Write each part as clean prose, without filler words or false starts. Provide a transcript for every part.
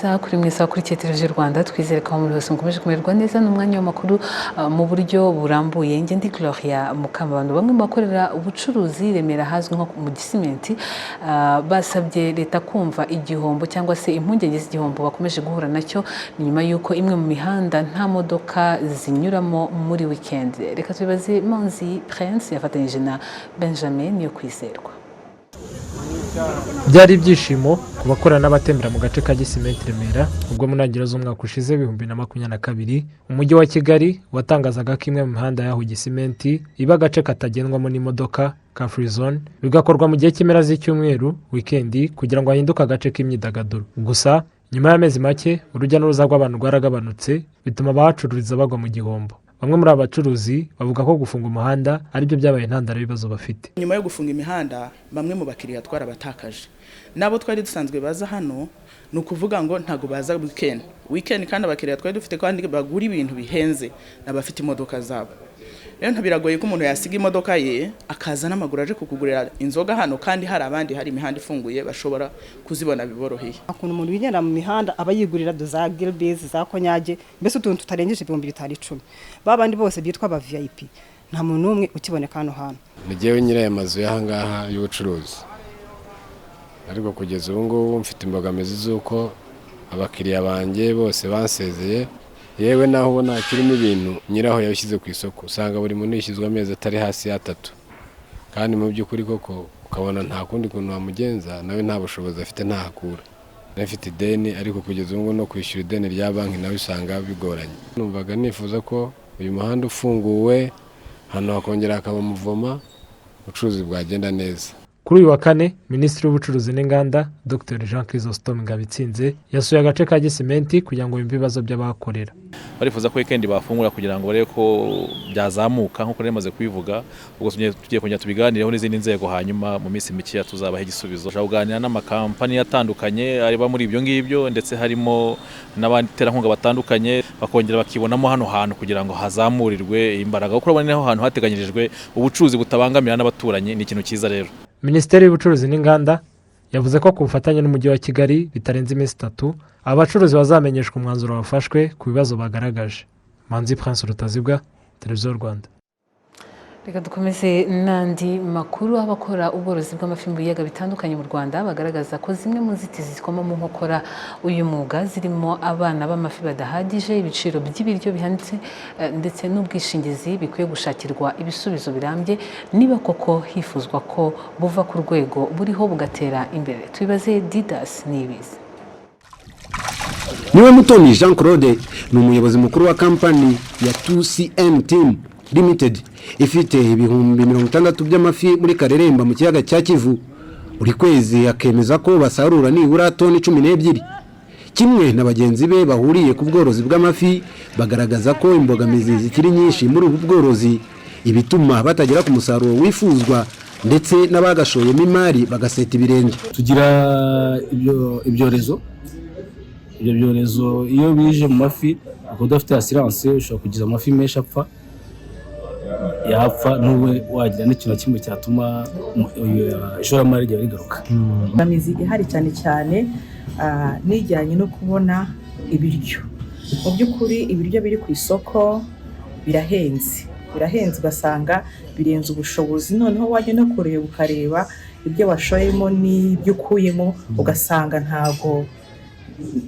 byiza kuri mwese kuri televiziyo Rwanda twizere ko muri hose mukomeje kumererwa neza n'umwanya w'amakuru mu buryo burambuye nge ndi Gloria Mukamabano bamwe bakorera ubucuruzi Remera hazwi nko mu gisimenti basabye leta kumva igihombo cyangwa se impungenge z'igihombo bakomeje guhura nacyo nyuma yuko imwe mu mihanda nta modoka zinyuramo muri weekend. Reka tubibaze Manzi Prince yafatanyije na Benjamin yo kwizerwa. Byari ibyishimo ku bakorana n'abatembera mu gace ka Gisimenti Remera ubwo mu ntangiriro z'umwaka ushize 2022 umujyi wa Kigali watangazaga ko imwe mu mihanda yaho Gisimenti iba agace katagendwamo n'imodoka ka free zone bigakorwa mu gihe cy'imera z'icyumweru weekend kugira ngo hahinduke agace k'imyidagaduro. Gusa nyuma y'amezi make urujya n'uruza rw'abantu rwaragabanutse bituma abahacururiza bagwa mu gihombo. Bamwe muri abacuruzi bavuga ko gufunga umuhanda ari byo byabaye intandaro y'ibibazo bafite. Nyuma yo gufunga imihanda bamwe mu bakiriya twarabatakaje. Nabo twari dusanzwe baza hano nukuvuga ngo ntago baza weekend kandi abakiriya twari dufite kandi bagura ibintu bihenze n'abafite imodoka zabo. Rero ntabiragoye ko umuntu yasiga imodoka ye akaza n'amaguru aje kukugurira inzoga hano kandi hari abandi hari imihanda ifunguye bashobora kuzibona biboroheye. Akuntu umuntu bigenda mu mihanda abayigurira doza Gilbez za Konyage mbese utuntu tutarengeje 510 babandi bose bitwa aba VIP nta muntu umwe ukiboneka hano hano. Nigewe nyiraye amazu y'ahangaha y'ubucuruzi ariko kugeza ubu ngubu mfite imbogamizi z'uko abakiriya banjye bose bansezeye yewe naho ubona kirimo ibintu nyiraho yabishyize ku isoko usanga buri muntu yishyizwe amezi atari hasi ya 3 kandi mu by'ukuri koko ukabona nta kundi kuntu wamugenza nawe nta bushobozi afite ntahakura. Nafite ideni ariko kugeza ubu no kwishyura ideni rya banki nawe usanga bigoranye. Numvaga nifuza ko uyu muhanda ufunguwe hano hakongera hakaba muvoma ubucuruzi bwagenda neza. Kuri uyu wa kane Minisitiri w'Ubucuruzi n'Inganda Dr Jean Chrysostome Ngabitsinze yasuye agace ka Gisimenti kugira ngo yumve ibibazo by'abakorera. Barifuza ko weekend bafungura kugira ngo barebe ko byazamuka nko remaze kwivuga ubwo tugiye kongera tubiganireho n'izindi nzego hanyuma mu minsi mike tuzabaha igisubizo. Kuganira n'amakampani yatandukanye ariba muri ibyo ngibyo ndetse harimo n'abaterankunga batandukanye bakongera bakibonamo hano hantu kugira ngo hazamurirwe imbaraga kuko urabona naho hantu hateganyirijwe ubucuruzi butabangamira n'abaturanyi ni ikintu cyiza rero. Minisiteri y'Ubucuruzi n'Inganda yavuze ko ku bufatanye n'umujyi wa Kigali bitarenze iminsi 3 abacuruzi bazamenyeshwa umwanzuro wafashwe ku bibazo bagaragaje. Manzi Prince Rutazibwa, Televiziyo Rwanda. Reka dukomeze n'andi makuru abakora ubworozi bw'amafi mu biyaga bitandukanye mu Rwanda bagaragaza ko zimwe mu nzitizi zikoma mu nkokora uyu mwuga zirimo abana b'amafi badahagije, ibiciro by'ibiryo bihanitse ndetse n'ubwishingizi bikwiye gushakirwa ibisubizo birambye niba koko hifuzwa ko buva ku rwego buriho bugatera imbere. Tubibaze Didas Nibizi. Niwe Mutoni Jean Claude ni umuyobozi mukuru wa kampani ya 2CM Team Limited ifite ibihumbi 60 by'amafi muri Kareremba mu kiyaga cya Kivu. Buri kwezi akemeza ko basarura nibura toni 12. Kimwe na bagenzi be bahuriye ku bworozi bw'amafi bagaragaza ko imbogamizi zikiri nyinshi muri ubu bworozi ibituma batagera ku musaruro wifuzwa ndetse n'abagashoyemo imari bagaseta ibirenge. Tugira ibyorezo iyo bije mu mafi udafite assurance ushobora kugiza amafi menshi apfa yapfa n'uwe wagira n'ikintu kimwe cyatuma ishoramari ryawe rigaruka. Imbogamizi ihari cyane nijyanye no kubona ibiryo. Mu by'ukuri ibiryo biri ku isoko birahenze ugasanga birenze ubushobozi noneho wajya no kureba ukareba ibyo washoyemo n'ibyo ukuyemo ugasanga ntago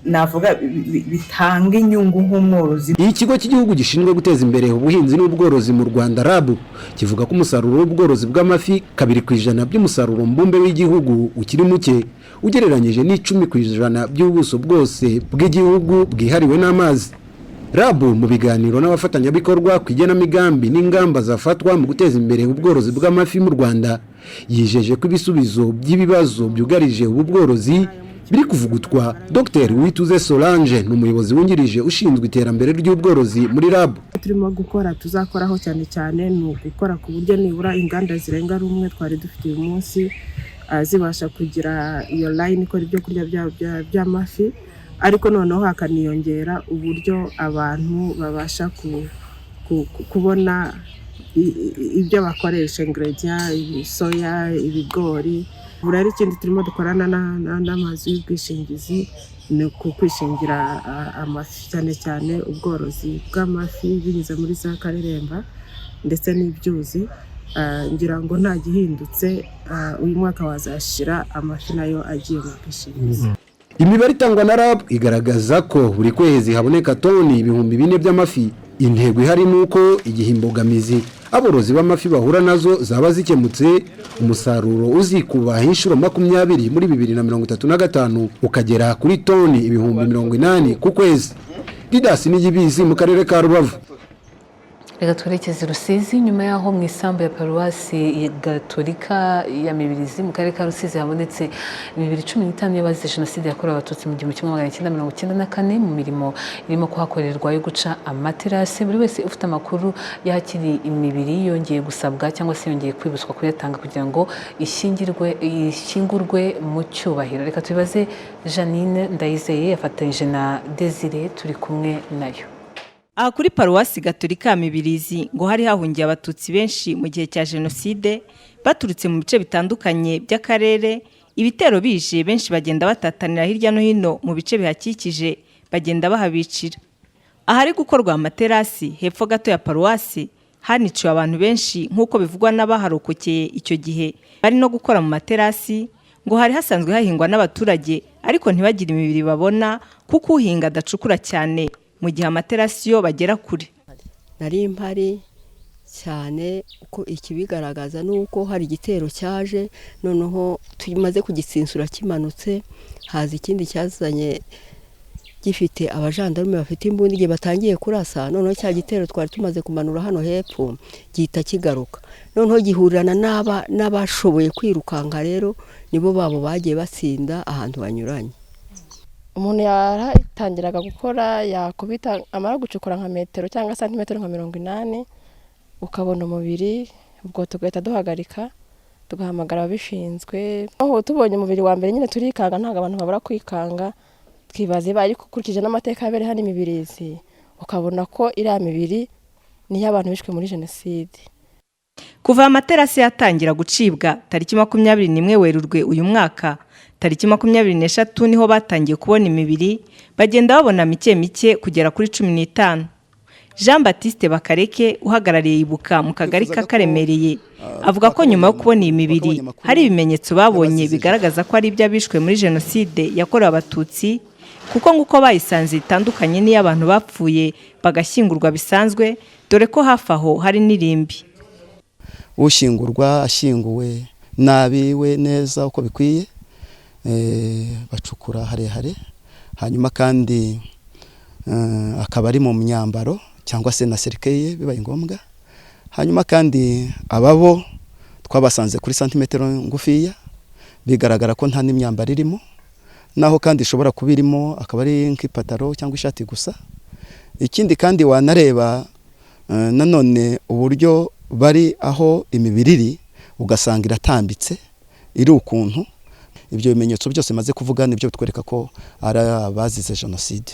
navuga bitanga inyungu nk'umworozi. Ikigo cy'igihugu gishinzwe guteza imbere ubuhinzi n'ubworozi mu Rwanda RAB kivuga ko umusaruro w'ubworozi bw'amafi 2% by'umusaruro mbumbe w'igihugu ukiri muke ugereranyije n'10% by'ubuso bwose bw'igihugu bwihariwe n'amazi. RAB mu biganiro n'abafatanyabikorwa kwigenamigambi n'ingamba zafatwa mu guteza imbere ubworozi bw'amafi mu Rwanda yijeje ko ibisubizo by'ibibazo byugarije ubu bworozi biri kuvugutwa. Dr Wituze Solange ni umuyobozi wungirije ushinzwe iterambere ry'ubworozi muri RAB. Turimo gukora tuzakoraho cyane ni ugukora ku buryo nibura inganda zirenga rumwe twari dufite uyu munsi zibasha kugira iyo line ikora ibyo kurya by'amafi ariko noneho hakaniyongera uburyo abantu babasha kubona ibyo bakoresha ingredient soya ibigori. Burari ikindi turimo dukorana n'amazi y'ubwishingizi ni kwishingira amafi cyane cyane ubworozi bw'amafi binyuze muri za kareremba ndetse n'ibyuzi. Ngira ngo nta gihindutse uyu mwaka wazashira amafi nayo agiye mu bwishingizi. Imibare itangwa na RAB igaragaza ko buri kwezi haboneka toni 4,000 by'amafi. Intego ihari nuko igihe imbogamizi aborozi b'amafi bahura nazo zaba zikemutse, umusaruro uzikuba inshuro 20 muri 2035 ukagera kuri toni 80,000 ku kwezi. Didas Niyibizi mu karere ka Rubavu. Reka twerekeze Rusizi. Nyuma yaho mu isambu ya paruwasi gatolika ya Mibirizi mu karere ka Rusizi habonetse 2015 y'abazize jenoside yakorewe abatutsi mu 1994 mu mirimo irimo kuhakorerwa yo guca amaterase. Buri wese ufite amakuru y'ahakiri imibiri yongeye gusabwa cyangwa se yongeye kwibutswa kuyatanga kugira ngo ishyingurwe mu cyubahiro. Reka tubibaze Janine Ndayizeye yafatanyije na Desire turi kumwe nayo. Aha kuri paruwasi gatolika ya Mibirizi ngo hari hahungiye abatutsi benshi mu gihe cya jenoside baturutse mu bice bitandukanye by'akarere. Ibitero bije benshi bagenda batatanira hirya no hino mu bice bihakikije bagenda bahabicira. Ahari gukorwa amaterasi hepfo gato ya paruwasi haniciwe abantu benshi nk'uko bivugwa n'abaharokokeye icyo gihe bari no gukora mu materasi. Ngo hari hasanzwe hahingwa n'abaturage ariko ntibagire imibiri babona kuko uhinga adacukura cyane mu gihe amaterasi yo bagera kure. Nari mpari cyane uko ikibigaragaza nuko hari igitero cyaje, noneho tumaze kugitsinsura kimanutse haza ikindi cyazanye gifite abajandarume bafite imbunda igihe batangiye kurasa, noneho cya gitero twari tumaze kumanura hano hepfo gihita kigaruka, noneho gihurirana n'abashoboye kwirukanka, rero nibo babo bagiye batsinda ahantu banyuranye. Umuntu yaratangiraga gukora yakubita amara gucukura nka metero cyangwa santimetero nka 80 ukabona umubiri, ubwo tugahita duhagarika tugahamagara ababishinzwe. Aho tubonye umubiri wa mbere nyine turikanga, ntago abantu babura kwikanga, twibaze bari kukurikije n'amateka y'abere hano Mibirizi, ukabona ko iriya mibiri ni y'abantu bishwe muri jenoside. Kuva amaterasi yatangira gucibwa tariki 21 Werurwe uyu mwaka, tariki 23 niho batangiye kubona imibiri, bagenda babona mike kugera kuri 15. Jean Baptiste Bakareke uhagarariye Ibuka mu kagari ka Karemereye avuga ko nyuma yo kubona iyi mibiri hari ibimenyetso babonye bigaragaza ko ari iby'abishwe muri jenoside yakorewe abatutsi, kuko nguko bayisanze itandukanye n'iy'abantu bapfuye bagashyingurwa bisanzwe, dore ko hafi aho hari n'irimbi. Ushingurwa ashinguwe nabiwe neza uko bikwiye, bacukura harehare, hanyuma kandi akaba ari mu myambaro cyangwa se na serikeye bibaye ngombwa. Hanyuma kandi ababo twabasanze kuri santimetero ngufiya, bigaragara ko nta n'imyambaro irimo, naho kandi ishobora kuba irimo akaba ari nk'ipataro cyangwa ishati gusa. Ikindi kandi wanareba nanone uburyo bari aho imibiri iri, ugasanga iratambitse iri ukuntu. Ibyo bimenyetso byose maze kuvuga nibyo bitwereka ko ari abazize jenoside.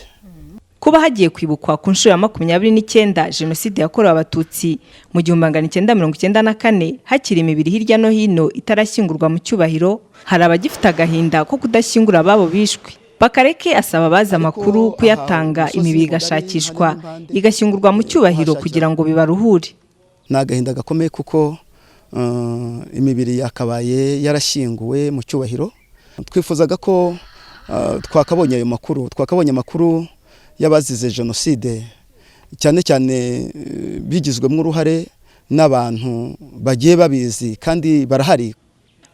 Kuba hagiye kwibukwa ku nshuro ya 29 jenoside yakorewe abatutsi mu 1994 hakiri imibiri hirya no hino itarashyingurwa mu cyubahiro, hari abagifite agahinda ko kudashyingura ababo bishwe. Bakareke asaba baza amakuru kuyatanga, imibiri igashakishwa igashyingurwa mu cyubahiro kugira ngo bibaruhure. Nagahinda gakomeye kuko imibiri yakabaye yarashyinguwe mu cyubahiro. Twifuzaga ko twakabonye amakuru y'abazize jenoside, cyane cyane bigizwemo uruhare n'abantu bagiye babizi kandi barahari.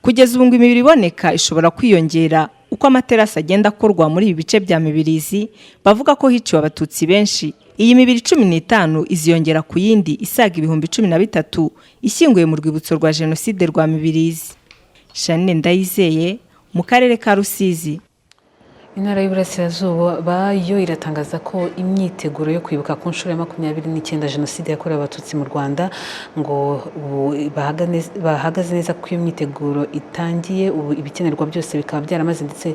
Kugeza ubu ngo imibiri iboneka ishobora kwiyongera uko amaterasi agenda akorwa muri ibi bice bya Mibirizi. Bavuga ko hiciwe abatutsi benshi. Iyi mibiri 15 iziyongera ku yindi isaga 13,000 ishyinguye mu rwibutso rwa jenoside rwa Mibirizi. Janine Ndayizeye mu karere ka Rusizi. Intara y'Iburasirazuba bayo iratangaza ko imyiteguro yo kwibuka ku nshuro ya 29 jenoside yakorewe abatutsi mu Rwanda ngo bahagaze neza ko iyo myiteguro itangiye, ubu ibikenerwa byose bikaba byaramaze ndetse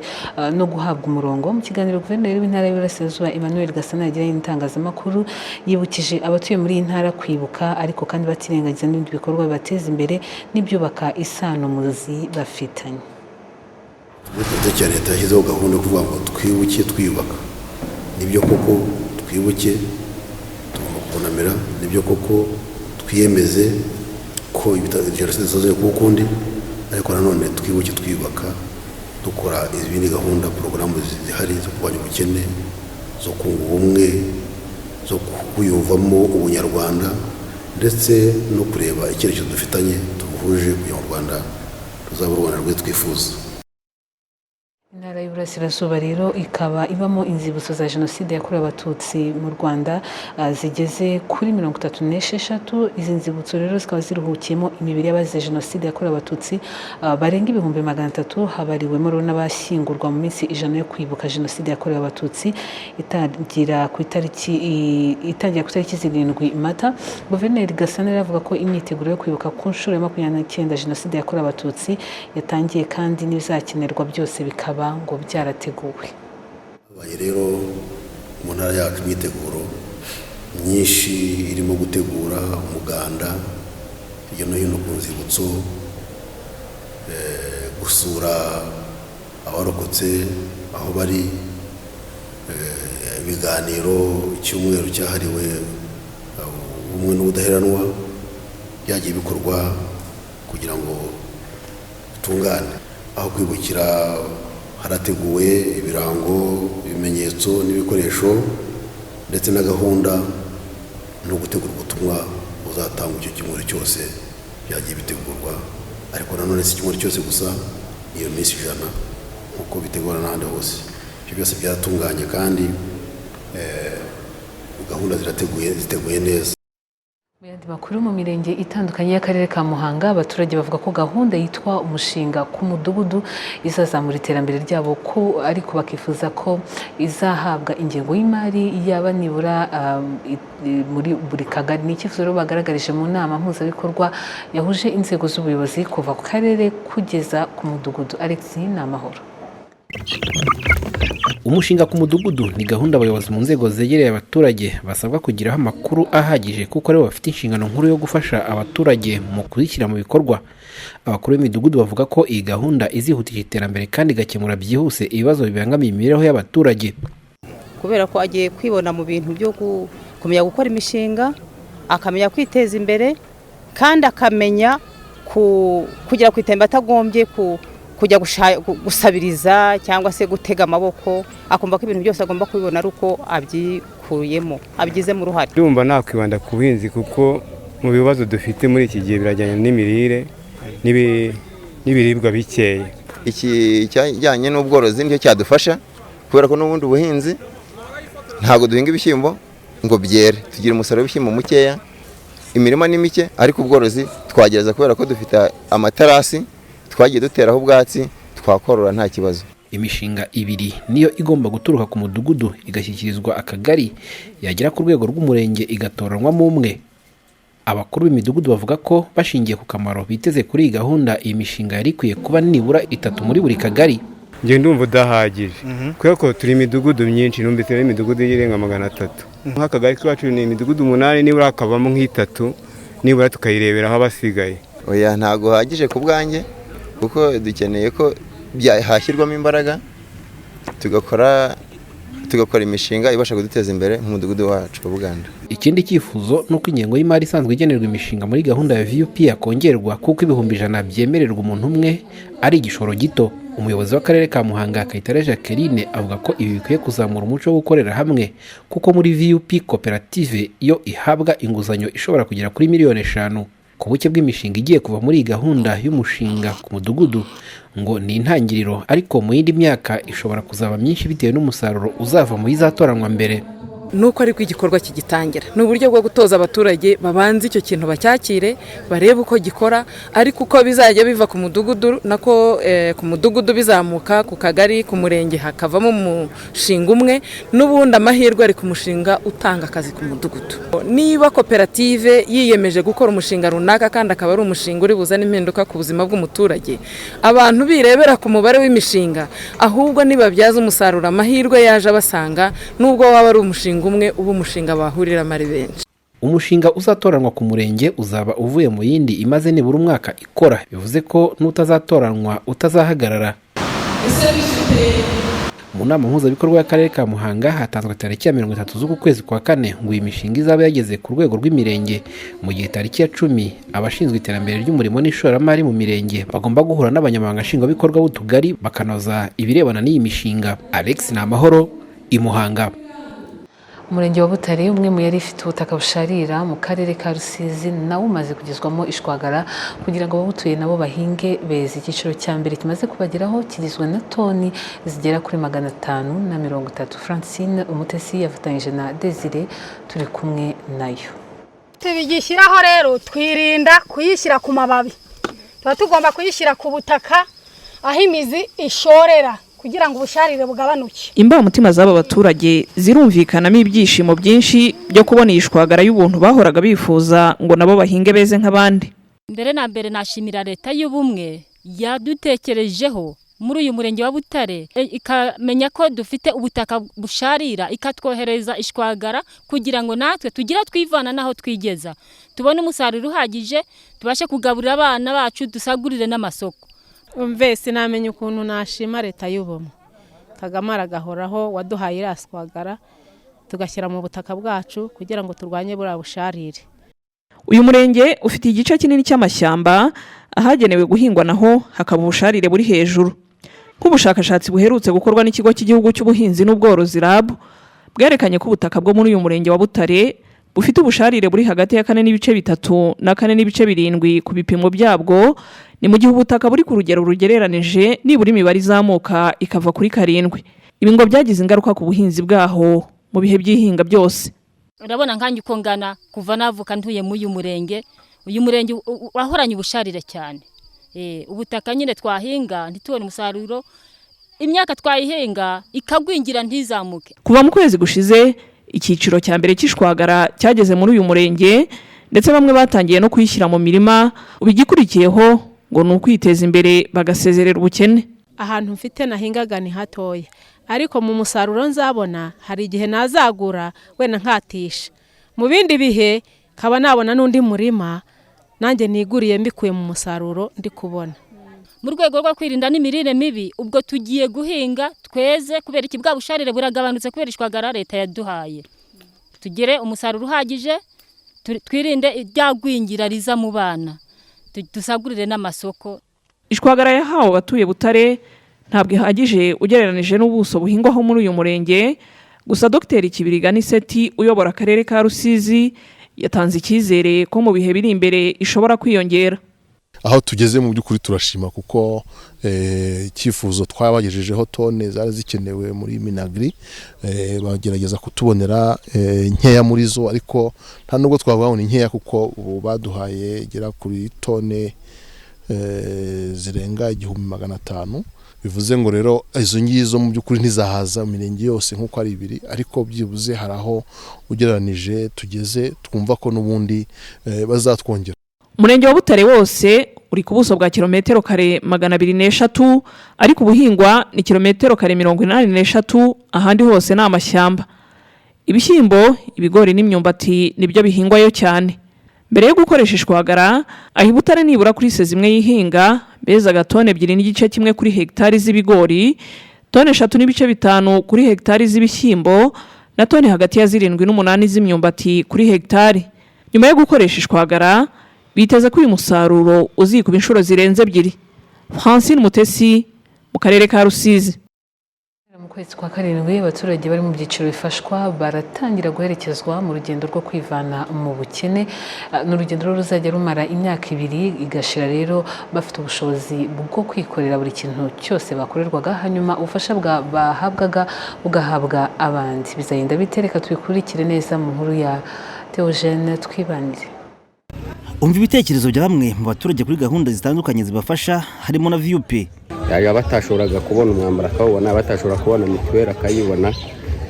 no guhabwa umurongo. Mu kiganiro Guverineri w'Intara y'Iburasirazuba Emmanuel Gasana yagiranye n'itangazamakuru, yibukije abatuye muri iyi ntara kwibuka ariko kandi batirengagiza n'ibindi bikorwa bibateza imbere n'ibyubaka isano muzi bafitanye. Leta cyane leta yashyizeho gahunda yo kuvuga ngo twibuke twiyubaka, nibyo koko twibuke tugomba kunamira, nibyo koko twiyemeze ko jenoside zizongera kuba ukundi, ariko nanone twibuke twiyubaka dukora izindi gahunda porogaramu zihari zo kurwanya ubukene, zo kunga ubumwe, zo kuyumvamo ubunyarwanda, ndetse no kureba icyerekezo dufitanye tubuhuje kugira ngo u Rwanda ruzaba u Rwanda rwe twifuza. Intara y'Iburasirazuba rero ikaba ibamo inzibutso za jenoside yakorewe abatutsi mu Rwanda zigeze kuri 36. Izi nzibutso rero zikaba ziruhukiyemo imibiri y'abazize jenoside yakorewe abatutsi barenga 300,000, habariwemo rero n'abashyingurwa mu minsi 100 yo kwibuka jenoside yakorewe abatutsi itangira ku itariki 7 Mata. Guverineri Gasana avuga ko imyiteguro yo kwibuka ku nshuro ya 29 jenoside yakorewe abatutsi yatangiye kandi n'ibizakenerwa byose bikaba ngo byarateguwe. Abaye rero mu ntara yacu imyiteguro myinshi irimo gutegura umuganda hirya no hino ku nzibutso, gusura abarokotse aho bari, ibiganiro, icyumweru cyahariwe ubumwe n'ubudaheranwa byagiye bikorwa kugira ngo bitungane. Aho kwibukira harateguwe ibirango, ibimenyetso n'ibikoresho, ndetse na gahunda no gutegura ubutumwa buzatanga icyo cyumweru cyose byagiye bitegurwa. Ariko nanone si icyumweru cyose gusa, iyo minsi 100 nk'uko bitegura n'ahandi hose, ibyo byose byaratunganye kandi gahunda ziteguye neza. Mu yandi makuru, mu mirenge itandukanye y'akarere ka Muhanga, abaturage bavuga ko gahunda yitwa umushinga ku mudugudu izazamura iterambere ryabo, ko ariko bakifuza ko izahabwa ingengo y'imari yaba nibura muri buri kagari. Ni icyifuzo rero bagaragarije mu nama mpuzabikorwa yahuje inzego z'ubuyobozi kuva ku karere kugeza ku mudugudu. Alex Namahoro. Umushinga ku mudugudu ni gahunda abayobozi mu nzego zegereye abaturage basabwa kugiraho amakuru ahagije, kuko rero bafite inshingano nkuru yo gufasha abaturage mu kuzishyira mu bikorwa. Abakuru b'imidugudu bavuga ko iyi gahunda izihutisha iterambere kandi igakemura byihuse ibibazo bibangamiye imibereho y'abaturage, kubera ko agiye kwibona mu bintu byo kumenya gukora imishinga, akamenya kwiteza imbere, kandi akamenya kugera ku iterambere atagombye kujya gusabiriza cyangwa se gutega amaboko, akumva ko ibintu byose agomba kubibona ari uko abyikuyemo, abigizemo uruhare. Ndumva nakwibanda ku buhinzi, kuko mu bibazo dufite muri iki gihe birajyanye n'imirire n'ibiribwa bikeya. Iki cyajyanye n'ubworozi nicyo cyadufasha, kubera ko n'ubundi ubuhinzi ntabwo duhinga ibishyimbo ngo byere, tugira umusaruro w'ibishyimbo mukeya, imirima ni mike, ariko ubworozi twagereza kubera ko dufite amaterasi, twagiye duteraho ubwatsi, twakorora nta kibazo. Imishinga 2 niyo igomba guturuka ku mudugudu igashyikirizwa akagari, yagera ku rwego rw'umurenge igatoranwamo umwe. Abakuru b'imidugudu bavuga ko bashingiye ku kamaro biteze kuri iyi gahunda, iyi mishinga yari ikwiye kuba nibura 3 muri buri kagari. Nge ndumva udahagije, kubera ko turi imidugudu myinshi, numvise imidugudu irenga 300. Nk'akagari kacu ni imidugudu 8, nibura hakabamo nk'itatu, nibura tukayireberaho abasigaye. Oya, ntago hagije ku bwanjye, kuko dukeneye ko hashyirwamo imbaraga tugakora imishinga ibasha kuduteza imbere nk'umudugudu wacu wa Buganda. Ikindi cyifuzo nuko ingengo y'imari isanzwe igenerwa imishinga muri gahunda ya VUP yakongerwa, kuko 100,000 byemererwa umuntu umwe ari igishoro gito. Umuyobozi w'akarere ka Muhanga Kayitare Jacqueline avuga ko ibi bikwiye kuzamura umuco wo gukorera hamwe, kuko muri VUP koperative iyo ihabwa inguzanyo ishobora kugera kuri miliyoni 5. Ku buke bw'imishinga igiye kuva muri gahunda y'umushinga ku mudugudu ngo ni intangiriro, ariko mu yindi myaka ishobora kuzaba myinshi bitewe n'umusaruro uzava mu izatoranwa mbere. nuko ariko igikorwa kigitangira ni uburyo bwo gutoza abaturage babanze icyo kintu bacyakire barebe uko gikora, ariko uko bizajya biva ku mudugudu nako ku mudugudu bizamuka ku kagari ku murenge hakavamo umushinga umwe, n'ubundi amahirwe ari ku mushinga utanga akazi ku mudugudu. Niba koperative yiyemeje gukora umushinga runaka kandi akaba ari umushinga uri buzane impinduka ku buzima bw'umuturage, abantu birebera ku mubare w'imishinga, ahubwo nibabyaza umusaruro amahirwe yaje abasanga, nubwo waba ari umushinga umwe ubu umushinga bahuriramo ari benshi. Umushinga uzatoranwa ku murenge uzaba uvuye mu yindi imaze nibura umwaka ikora, bivuze ko n'utazatoranwa utazahagarara. mu nama mpuzabikorwa y'akarere ka Muhanga hatanzwe tariki ya 30 z'uku kwezi kwa kane ngo iyi mishinga izaba yageze ku rwego rw'imirenge, mu gihe tariki ya 10 abashinzwe iterambere ry'umurimo n'ishoramari mu mirenge bagomba guhura n'abanyamabanga nshingwabikorwa b'utugari bakanoza ibirebana n'iyi mishinga. Alex Namahoro, i Muhanga. Umurenge wa Butare umwe mu yari ifite ubutaka busharira mu karere ka Rusizi nawo umaze kugezwamo ishwagara kugira ngo abawutuye nabo bahinge beza. Icyiciro cya mbere kimaze kubageraho kigizwe na toni zigera kuri 530. Francine Umutesi yafatanyije na Desire turi kumwe nayo. Tubigishyiraho rero twirinda kuyishyira ku mababi, tuba tugomba kuyishyira ku butaka aho imizi ishorera kugira ngo ubusharire bugabanuke. Imbamutima z'aba baturage zirumvikanamo ibyishimo byinshi byo kubona ishwagara y'ubuntu bahoraga bifuza ngo nabo bahinge beze nk'abandi. Mbere na mbere nashimira leta y'ubumwe yadutekerejeho muri uyu murenge wa Butare, ikamenya ko dufite ubutaka busharira, ikatwohereza ishwagara kugira ngo natwe tugira twivana naho twigeza, tubone umusaruro uhagije, tubashe kugaburira abana bacu, dusagurire n'amasoko. Umvese namenye ukuntu nashima leta y'ubumwe. Kagame aragahoraho waduhaye iraswagara tugashyira mu butaka bwacu kugira ngo turwanye buriya busharire. Uyu murenge ufite igice kinini cy'amashyamba ahagenewe guhingwa naho hakaba ubusharire buri hejuru. Nk'ubushakashatsi buherutse gukorwa n'ikigo cy'igihugu cy'ubuhinzi n'ubworozi RAB bwerekanye ko ubutaka bwo muri uyu murenge wa Butare bufite ubusharire buri hagati ya 4.3 na 4.7 ku bipimo byabwo, ni mu gihe ubutaka buri ku rugero rugereranije nibura imibare izamuka ikava kuri 7. Ibi ngo byagize ingaruka ku buhinzi bwaho mu bihe by'ihinga byose. Urabona nkanjye uko ngana kuva navuka ntuye mu uyu murenge wahoranye ubusharire cyane. Ubutaka nyine twahinga ntitubone umusaruro, imyaka twayihinga ikagwingira ntizamuke. Kuva mu kwezi gushize icyiciro cya mbere cy'ishwagara cyageze muri uyu murenge, ndetse bamwe batangiye no kuyishyira mu mirima. Ubigikurikiyeho ngo ni ukwiteza imbere bagasezerera ubukene. Ahantu mfite nahingaga ni hatoya, ariko mu musaruro nzabona hari igihe nazagura wenda nkatisha, mu bindi bihe kaba nabona n'undi murima nanjye niguriye mbikuye mu musaruro ndi kubona. Mu rwego rwo kwirinda n'imirire mibi, ubwo tugiye guhinga tweze kubera iki bwa busharire buragabanutse kubera ishwagara leta yaduhaye, tugere umusaruro uhagije, twirinde ibyagwingira riza mu bana, dusagurire n'amasoko. Ishwagara yahawe abatuye Butare ntabwo ihagije ugereranije n'ubuso buhingwaho muri uyu murenge. Gusa Dr Kibiriga Niseti uyobora akarere ka Rusizi yatanze icyizere ko mu bihe biri imbere ishobora kwiyongera. Aho tugeze mu by'ukuri turashima kuko icyifuzo twabagejejeho tone zari zikenewe muri Minagri, bagerageza kutubonera nkeya muri zo, ariko nta nubwo twabona nkeya kuko ubu baduhaye gera kuri tone zirenga 1500. Bivuze ngo rero izo ngizo mu by'ukuri ntizahaza mirenge yose nk'uko ari ibiri, ariko byibuze haraho ugereranije tugeze twumva ko n'ubundi bazatwongera. Umurenge wa Butare wose uri ku buso bwa kilometero kare 203, ariko ubuhingwa ni kilometero kare 83, ahandi hose ni amashyamba. Ibishyimbo, ibigori n'imyumbati nibyo bihingwayo cyane. Mbere yo gukoresha ishwagara, aho Butare nibura kuri se zimwe yihinga bezaga tone 2.1 kuri hegitari z'ibigori, tone 3.5 kuri hegitari z'ibishyimbo, na tone hagati ya 7 n'8 z'imyumbati kuri hegitari. Nyuma yo gukoresha ishwagara, biteze ko uyu musaruro uzikuba inshuro zirenze 2. Francine Umutesi mu karere ka Rusizi. Mu kwezi kwa 7 abaturage bari mu byiciro bifashwa baratangira guherekezwa mu rugendo rwo kwivana mu bukene. N'urugendo ruzajya rumara imyaka 2 igashira rero bafite ubushobozi bwo kwikorera buri kintu cyose bakorerwaga, hanyuma ubufasha bahabwaga bugahabwa abandi. Bizagenda bitereka tubikurikire neza mu nkuru ya Theogene Twibanire. Umva ibitekerezo bya bamwe mu baturage kuri gahunda zitandukanye zibafasha, harimo na VUP. Yaba batashoboraga kubona umwambaro akawubona, batashobora kubona mituweli akayibona,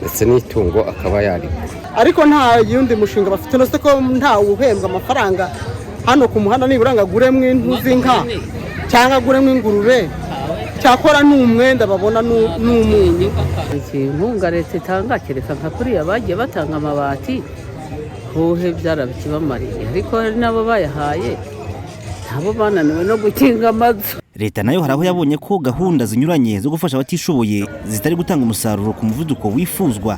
ndetse n'itungo akaba yaribwa. Ariko nta yundi mushinga bafite, no se ko nta uhembwa amafaranga hano ku muhanda nibura ngo aguremwe intuzinka cyangwa aguremwe ingurube, cyakora n'umwenda babona n'umunyu. Inkunga leta itanga kereka nka kuriya bagiye batanga amabati hohe byarabikibamariye, ariko hari nabo bayahaye nabo bananiwe no gukinga amazu. leta nayo hari aho yabonye ko gahunda zinyuranye zo gufasha abatishoboye zitari gutanga umusaruro ku muvuduko wifuzwa.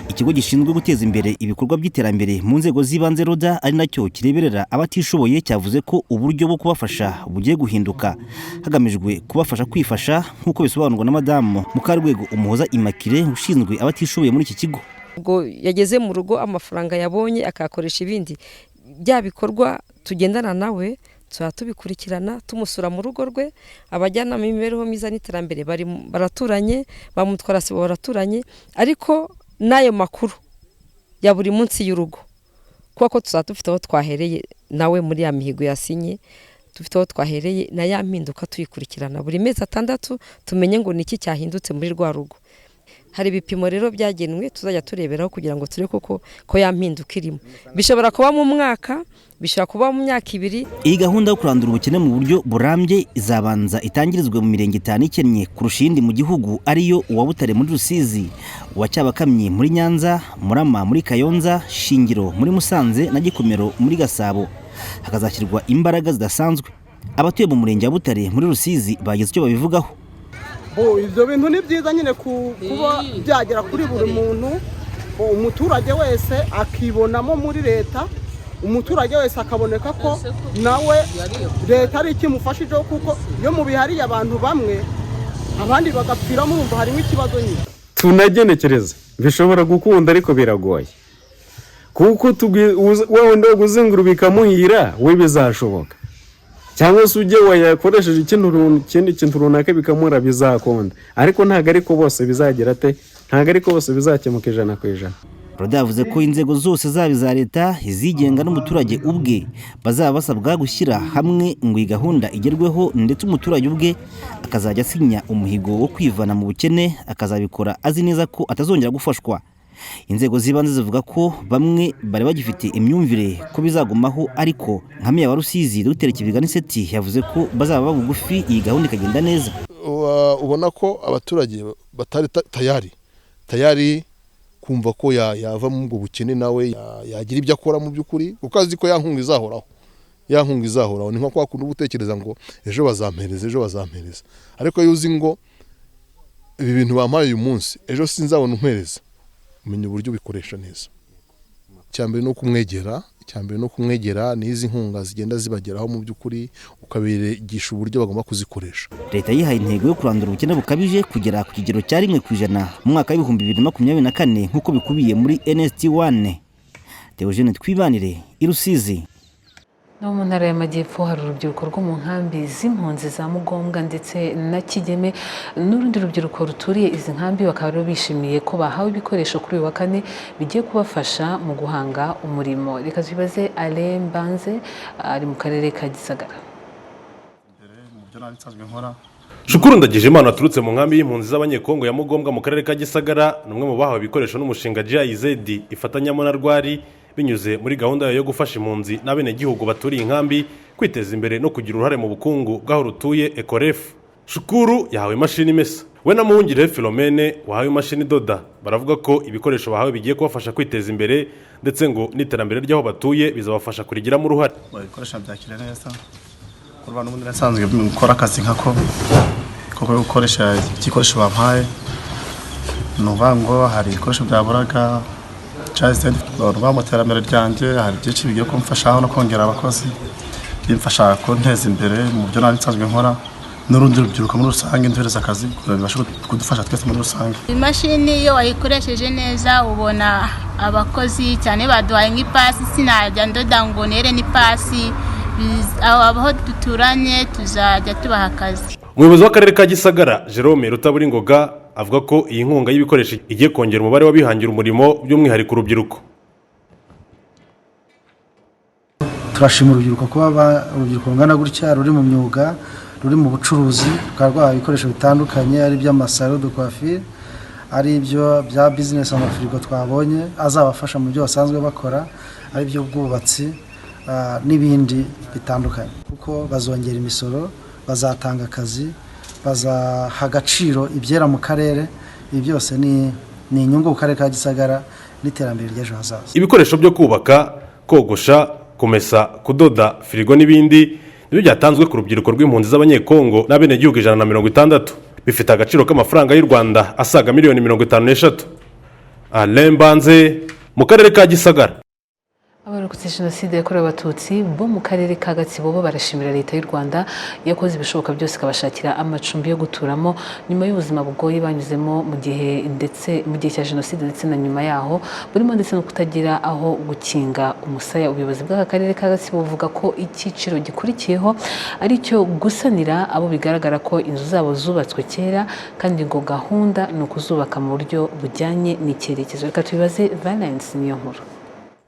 Ikigo gishinzwe guteza imbere ibikorwa by'iterambere mu nzego z'ibanze RODA ari nacyo kireberera abatishoboye cyavuze ko uburyo bwo kubafasha bugiye guhinduka hagamijwe kubafasha kwifasha nk'uko bisobanurwa na Madamu Mukarwego Umuhoza Immaculée ushinzwe abatishoboye muri iki kigo. Ubwo yageze mu rugo amafaranga yabonye akakoresha ibindi bya bikorwa tugendana nawe tubikurikirana tumusura mu rugo rwe. Abajyanama b'imibereho myiza n'iterambere baraturanye, bamutwara sibo baraturanye, ariko n'ayo makuru ya buri munsi y'urugo kuko tuzaba dufite aho twahereye nawe muri ya mihigo yasinye, dufite aho twahereye na ya mpinduka tuyikurikirana buri mezi 6 tumenye ngo niki cyahindutse muri rwa rugo. Hari ibipimo rero byagenwe tuzajya tureberaho kugira ngo tureke ko ya mpinduka irimo. Bishobora kuba mu mwaka, bishobora kuba mu myaka 2. Iyi gahunda yo kurandura ubukene mu buryo burambye izabanza itangirizwe mu mirenge 5 ikennye kurusha indi mu gihugu, ariyo uwa Butare muri Rusizi, uwa Cyabakamyi muri Nyanza, Murama muri Kayonza, Shingiro muri Musanze na Gikomero muri Gasabo. Hakazashyirwa imbaraga zidasanzwe. Abatuye mu murenge wa Butare muri Rusizi bagize icyo babivugaho. Ibyo bintu ni byiza nyine kuba byagera kuri buri muntu, umuturage wese akibonamo muri leta, umuturage wese akaboneka ko nawe leta ari ikimufashije, kuko iyo mu bihariye abantu bamwe abandi bagapfira murumva harimo ikibazo nyine. Tunagenekereza bishobora gukunda ariko biragoye, kuko wowe ndo guzengura bikamuhira we bizashoboka, cyangwa se ujye wayakoresheje ikindi kintu runaka bikamura bizakunda, ariko ntago ariko bose bizagera ntago ariko bose bizakemuka 100%. RODA yavuze ko inzego zose zaba za leta, izigenga n'umuturage ubwe bazaba basabwa gushyira hamwe ngo iyi gahunda igerweho, ndetse umuturage ubwe akazajya asinya umuhigo wo kwivana mu bukene, akazabikora azi neza ko atazongera gufashwa. Inzego z'ibanze zivuga ko bamwe bari bagifite imyumvire ko bizagumaho, ariko nka Meya wa Rusizi Dr Kibigani Seti yavuze ko bazaba babugufi iyi gahunda ikagenda neza. Ubona ko abaturage batari tayari kumva ko yava mu bwo bukene nawe yagira ibyo akora mu by'ukuri, kuko azi ko yankunga izahoraho. Ni nko kwa kundi gutekereza ngo ejo bazampereza, ariko iyo uzi ngo ibi bintu bampaye uyu munsi ejo sinzabona umpereza, umenya uburyo bikoresha neza. Icyambere no kumwegera n'izi nkunga zigenda zibageraho mu by'ukuri, ukabigisha uburyo bagomba kuzikoresha. Leta yihaye intego yo kurandura ubukene bukabije kugera ku kigero cya 1% mu mwaka wa 2024 nk'uko bikubiye muri NST1. Theogene Twibanire, i Rusizi. No mu ntara y'Amajyepfo hari urubyiruko rwo mu nkambi z'impunzi za Mugombwa ndetse na Kigeme n'urundi rubyiruko ruturiye izi nkambi, bakaba bishimiye ko bahawe ibikoresho kuri uyu wa kane bigiye kubafasha mu guhanga umurimo. Reka tubibaze Alain Banze ari mu karere ka Gisagara. Shukuru Ndagijimana aturutse mu nkambi y'impunzi z'abanyekongo ya Mugombwa mu karere ka Gisagara, numwe mu bahawe ibikoresho n'umushinga GIZ ifatanyamo na Rwari binyuze muri gahunda yo gufasha impunzi n'abene gihugu baturiye inkambi kwiteza imbere no kugira uruhare mu bukungu bw'aho rutuye Ecoref. Shukuru yahawe imashini imesa, we na Muhungire Philomene wahawe imashini doda. Baravuga ko ibikoresho bahawe bigiye kubafasha kwiteza imbere, ndetse ngo n'iterambere ry'aho batuye bizabafasha kurigiramo uruhare. Ibikoresho byakira neza kurwa n'ubundi nasanzwe gukora akazi nkako gukoresha igikoresho bampaye, nuvango hari ibikoresho byaburaga cyazende rwa muterambere ryanjye, hari byinshi bigiye kumfasha no kongera abakozi bimfasha ko nteza imbere mu byo nari nsanzwe nkora, n'urundi rubyiruko muri rusange nduhereza akazi bibasha kudufasha twese muri rusange. Imashini iyo wayikoresheje neza ubona abakozi cyane baduhaye nk'ipasi, sinajya ndoda ngo nere n'ipasi, aho duturanye tuzajya tubaha akazi. Umuyobozi w'akarere ka Gisagara Jerome Rutaburingoga avuga ko iyi nkunga y'ibikoresho igiye kongera umubare w'abihangira umurimo by'umwihariko urubyiruko. Turashimira urubyiruko kuba urubyiruko rungana gutya ruri mu myuga, ruri mu bucuruzi, rwahawe ibikoresho bitandukanye, ari by'amasaro de coiffure, ari ibyo bya business amafirigo twabonye azabafasha mu byo basanzwe bakora, ari byo bwubatsi n'ibindi bitandukanye, kuko bazongera imisoro, bazatanga akazi, bazaha agaciro ibyera mu karere. Ibi byose ni inyungu ku karere ka Gisagara n'iterambere ry'ejo hazaza. Ibikoresho byo kubaka, kogosha, kumesa, kudoda, firigo n'ibindi nibyo byatanzwe ku rubyiruko rw'impunzi z'abanyekongo n'abenegihugu 160 bifite agaciro k'amafaranga y'u Rwanda asaga miliyoni 53. Alain Banze mu karere ka Gisagara. Abarokotse jenoside yakorewe abatutsi bo mu karere ka Gatsibo bo barashimira leta y'u Rwanda yakoze ibishoboka byose ikabashakira amacumbi yo guturamo nyuma y'ubuzima bugoye banyuzemo mu gihe cya jenoside ndetse na nyuma yaho burimo ndetse no kutagira aho gukinga umusaya. Ubuyobozi bw'aka karere ka Gatsibo buvuga ko icyiciro gikurikiyeho ari cyo gusanira abo bigaragara ko inzu zabo zubatswe kera kandi ngo gahunda ni ukuzubaka mu buryo bujyanye n'icyerekezo. Reka tubibaze Valence niyo nkuru.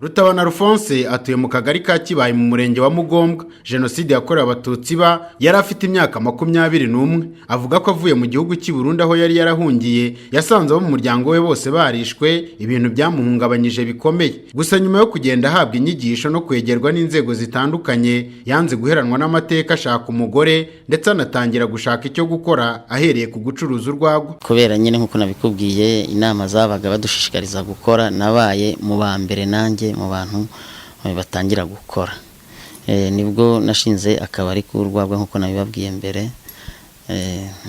Rutabana Alphonse atuye mu kagari ka Kibaye mu murenge wa Mugombwa. Jenoside yakorewe abatutsi ba yari afite imyaka 21. Avuga ko avuye mu gihugu cy'i Burundi aho yari yarahungiye yasanze abo mu muryango we bose barishwe, ibintu byamuhungabanyije bikomeye. Gusa nyuma yo kugenda ahabwa inyigisho no kwegerwa n'inzego zitandukanye yanze guheranwa n'amateka, ashaka umugore ndetse anatangira gushaka icyo gukora ahereye ku gucuruza urwagwa. Kubera nyine nkuko nabikubwiye inama zabaga badushishikariza gukora, nabaye mu ba mbere nanjye mu bantu batangira gukora. Nibwo nashinze akabari k'urwagwa nkuko nabibabwiye mbere.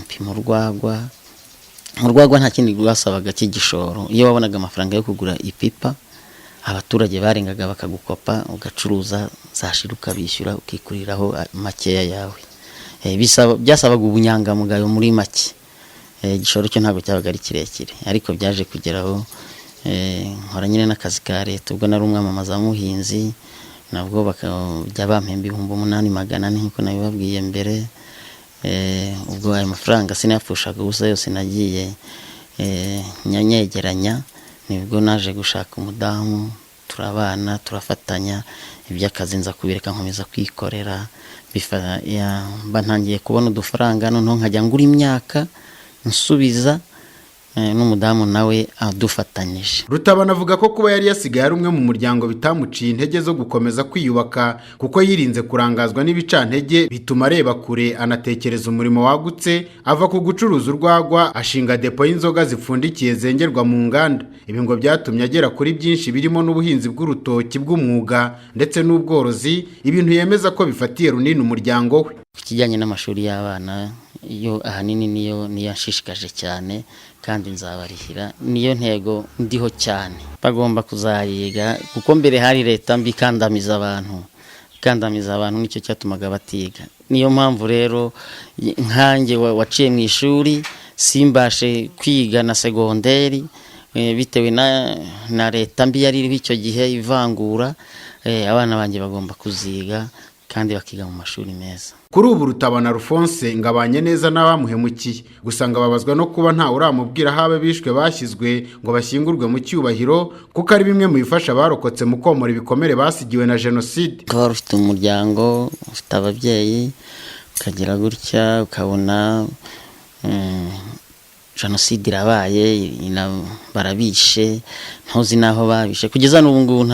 Mpima urwagwa nta kindi rwasabaga cy'igishoro. Iyo wabonaga amafaranga yo kugura ipipa abaturage barengaga bakagukopa ugacuruza, zashiruka bishyura ukikuriraho makeya yawe. Byasabaga ubunyangamugayo muri make. Igishoro cyo ntabwo cyabaga ari kirekire, ariko byaje kugeraho nkora nyine n'akazi ka leta. Ubwo nari umwamamaza muhinzi nabwo bakajya bampemba 8,400 nkuko nabibabwiye mbere. Ubwo ayo mafaranga sinayapfushaga gusa, yose nagiye nyanyegeranya. Nibwo naje gushaka umudamu, turabana turafatanya iby'akazi nza kubireka nkomeza kwikorera. Ntangiye kubona udufaranga noneho nkajya ngura imyaka nsubiza n'umudamu nawe adufatanyije. Rutabana avuga ko kuba yari yasigaye ari umwe mu muryango bitamuciye intege zo gukomeza kwiyubaka, kuko yirinze kurangazwa n'ibicantege bituma areba kure, anatekereza umurimo wagutse. Ava ku gucuruza urwagwa ashinga depo y'inzoga zipfundikiye zengerwa mu nganda. Ibi ngo byatumye agera kuri byinshi birimo n'ubuhinzi bw'urutoki bw'umwuga ndetse n'ubworozi, ibintu yemeza ko bifatiye runini umuryango we. Ikijyanye n'amashuri y'abana iyo ahanini niyo nshishikaje cyane kandi nzabarihira, niyo ntego ndiho cyane. Bagomba kuzayiga kuko mbere hari leta mbi ikandamiza abantu nicyo cyatumaga batiga. Niyo mpamvu rero nkanjye waciye mu ishuri simbashe kwiga na segonderi bitewe na leta mbi yari iriho icyo gihe ivangura. Abana banjye bagomba kuziga kandi bakiga mu mashuri meza. Kuri ubu Rutabana Alphonse ngabanye neza n'abamuhemukiye, gusa ngababazwa no kuba nta uramubwira habe bishwe bashyizwe ngo bashyingurwe mu cyubahiro, kuko ari bimwe mu bifasha barokotse mu komora ibikomere basigiwe na jenoside. Kuba ufite umuryango, ufite ababyeyi, ukagira gutya ukabona jenoside irabaye barabishe, ntuzi naho babishe. Kugeza n'ubu ngubu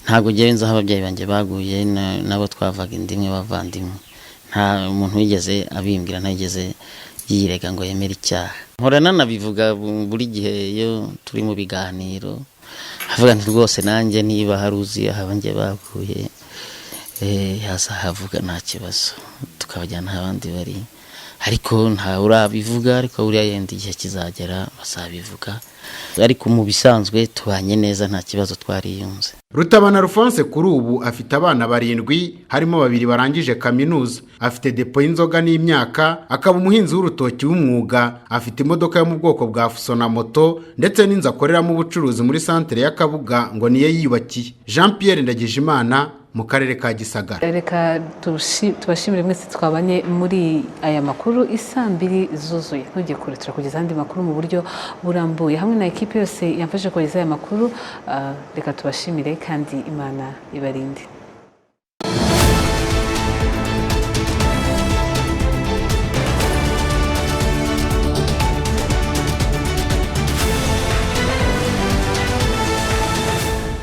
ntabwo ngenza aho ababyeyi banjye baguye, nabo twavaga indimwe bavandimwe. Nta umuntu wigeze abimbwira, ntageze yirega ngo yemere icyaha. Nkorana nabivuga buri gihe iyo turi mu biganiro, avuga nti rwose nanjye niba haruzi aho abanjye baguye hazahavuga nta kibazo, tukabajyana abandi bari. Ariko nta urabivuga, ariko buriya yenda igihe kizagera bazabivuga. Ariko mu bisanzwe tubanye neza, nta kibazo twariyunze. Rutabana Alphonse kuri ubu afite abana 7, harimo 2 barangije kaminuza. Afite depo y'inzoga n'imyaka, akaba umuhinzi w'urutoki w'umwuga. Afite imodoka yo mu bwoko bwa Fuso na moto ndetse n'inzu akoreramo ubucuruzi muri santere ya Kabuga ngo niye yiyubakiye. Jean Pierre Ndagijimana mu karere ka Gisagara. Reka tubashimire mwese twabanye muri aya makuru. 2:00 zuzuye ntujye kure, turakugeza andi makuru mu buryo burambuye hamwe na ekipe yose yamfashe kugeza aya makuru. Reka tubashimire kandi Imana ibarinde.